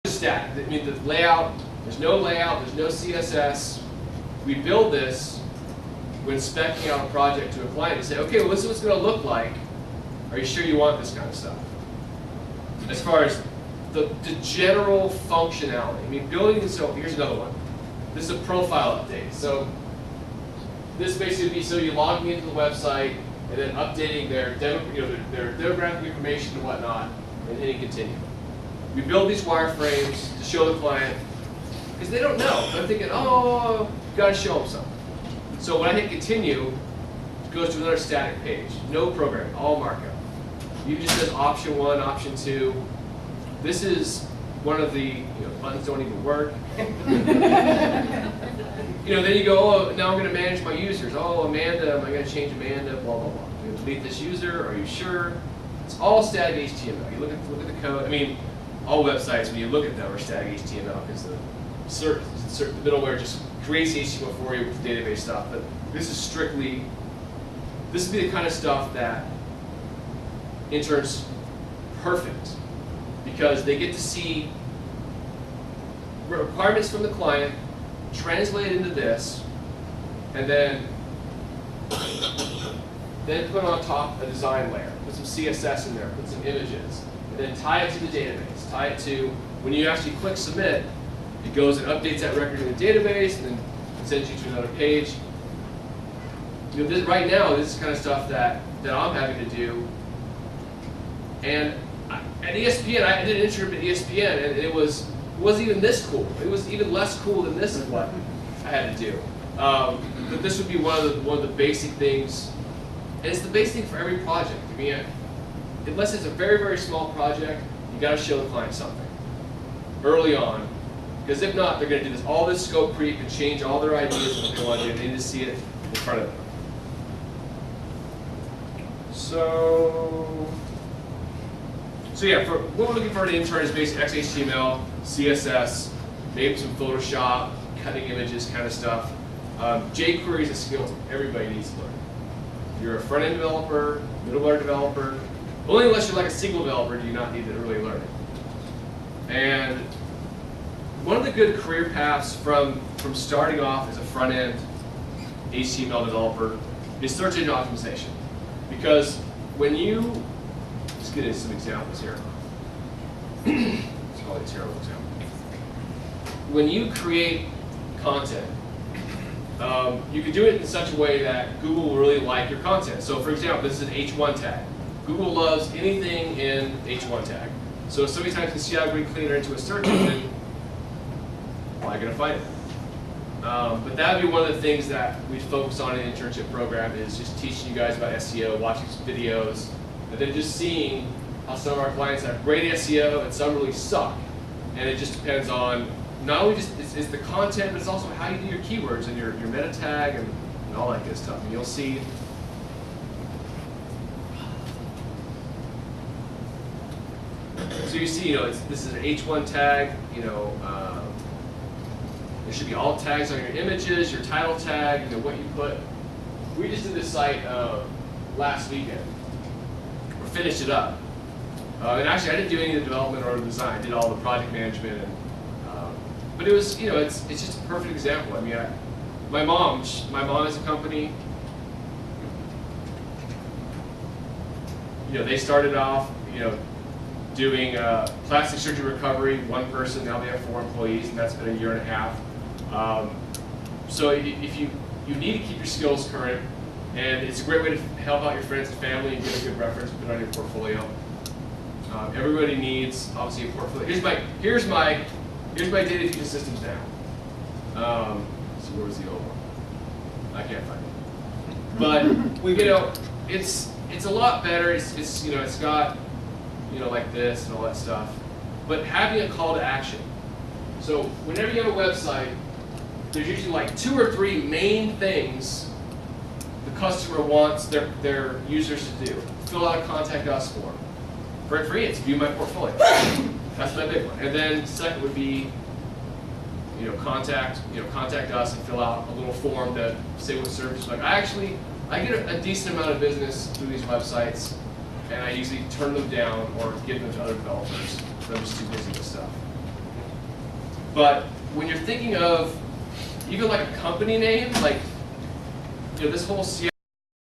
static. I mean, the layout, there's no layout, there's no CSS. We build this when speccing out a project to a client and say, okay, well, this is what it's going to look like. Are you sure you want this kind of stuff? As far as the general functionality. I mean, building, so here's another one. This is a profile update. So this basically would be so you logging into the website and then updating their demographic information and whatnot and hitting continue. We build these wireframes to show the client because they don't know. They're thinking, oh, you got to show them something. So when I hit continue, it goes to another static page. No programming, all markup. You just says option 1, option 2. This is one of the buttons don't even work. Then you go, oh, now I'm going to manage my users. Oh, Amanda, am I going to change Amanda? Blah blah blah. I'm going to delete this user. Are you sure? It's all static HTML. You look at the code. I mean, all websites when you look at them are static HTML because the middleware just creates HTML for you with the database stuff. But this is strictly. This would be the kind of stuff that interns perfect because they get to see requirements from the client, translate into this, and then put on top a design layer, put some CSS in there, put some images, and then tie it to the database. Tie it to, when you actually click submit, it goes and updates that record in the database and then sends you to another page. Right now, this is kind of stuff that I'm having to do. And at ESPN, I did an internship at ESPN, and it wasn't even this cool. It was even less cool than this is what I had to do. But this would be one of the basic things, and it's the basic thing for every project. I mean, unless it's a very, very small project, you got to show the client something early on, because if not, they're going to do all this scope creep and change all their ideas of what they want to do. They need to see it in front of them. So yeah, for what we're looking for in an intern is basically XHTML, CSS, maybe some Photoshop, cutting images kind of stuff. jQuery is a skill everybody needs to learn. You're a front-end developer, middleware developer, only unless you're like a SQL developer do you not need to really learn it. And one of the good career paths from starting off as a front-end HTML developer is search engine optimization. Because when you, let's get into some examples here. It's probably a terrible example. When you create content, you can do it in such a way that Google will really like your content. So for example, this is an H1 tag. Google loves anything in H1 tag. So if somebody types the CI cleaner into a search engine, why are you going to find it? But that would be one of the things that we focus on in the internship program is just teaching you guys about SEO, watching some videos, and then just seeing how some of our clients have great SEO and some really suck. And it just depends on not only just it's the content, but it's also how you do your keywords and your meta tag and all that good stuff. And you'll see. So you see, this is an H1 tag, there should be alt tags on your images, your title tag, what you put. We just did this site last weekend. We finished it up. And actually, I didn't do any of the development or the design. I did all the project management. But it was, it's just a perfect example. I mean, my mom has a company. They started off, doing plastic surgery recovery, one person, now they have 4 employees, and that's been a year and a half. So if you need to keep your skills current, and it's a great way to help out your friends and family and get a good reference, put it on your portfolio. Everybody needs, obviously, a portfolio. Here's my data fusion systems now. So where was the old one? I can't find it. But it's a lot better. It's got like this and all that stuff. But having a call to action. So whenever you have a website, there's usually like 2 or 3 main things the customer wants their users to do. Fill out a contact us form. For free, it's view my portfolio. That's my big one. And then second would be, contact us and fill out a little form to say what services like. I get a decent amount of business through these websites, and I usually turn them down or give them to other developers. So I'm just too busy with stuff. But when you're thinking of even like a company name, like this whole